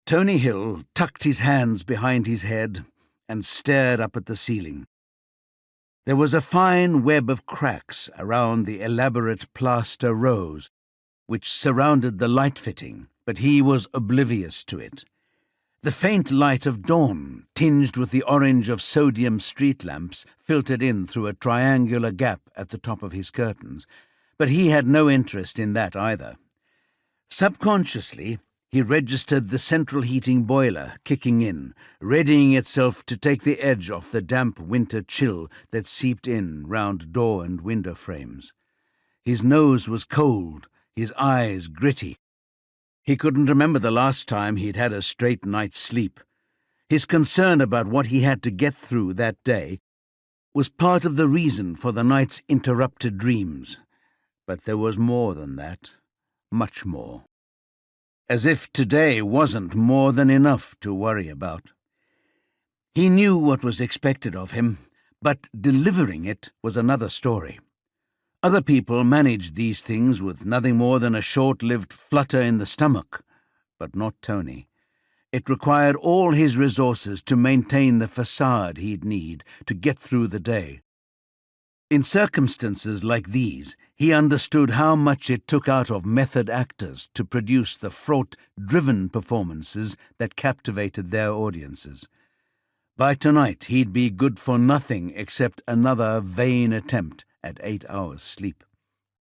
Tony Hill tucked his hands behind his head and stared up at the ceiling. There was a fine web of cracks around the elaborate plaster rose which surrounded the light fitting, but he was oblivious to it. The faint light of dawn, tinged with the orange of sodium street lamps, filtered in through a triangular gap at the top of his curtains, but he had no interest in that either. Subconsciously, he registered the central heating boiler kicking in, readying itself to take the edge off the damp winter chill that seeped in round door and window frames. His nose was cold, his eyes gritty. He couldn't remember the last time he'd had a straight night's sleep. His concern about what he had to get through that day was part of the reason for the night's interrupted dreams. But there was more than that, much more. As if today wasn't more than enough to worry about. He knew what was expected of him, but delivering it was another story. Other people managed these things with nothing more than a short-lived flutter in the stomach, but not Tony. It required all his resources to maintain the facade he'd need to get through the day. In circumstances like these, he understood how much it took out of method actors to produce the fraught, driven performances that captivated their audiences. By tonight, he'd be good for nothing except another vain attempt at 8 hours' sleep.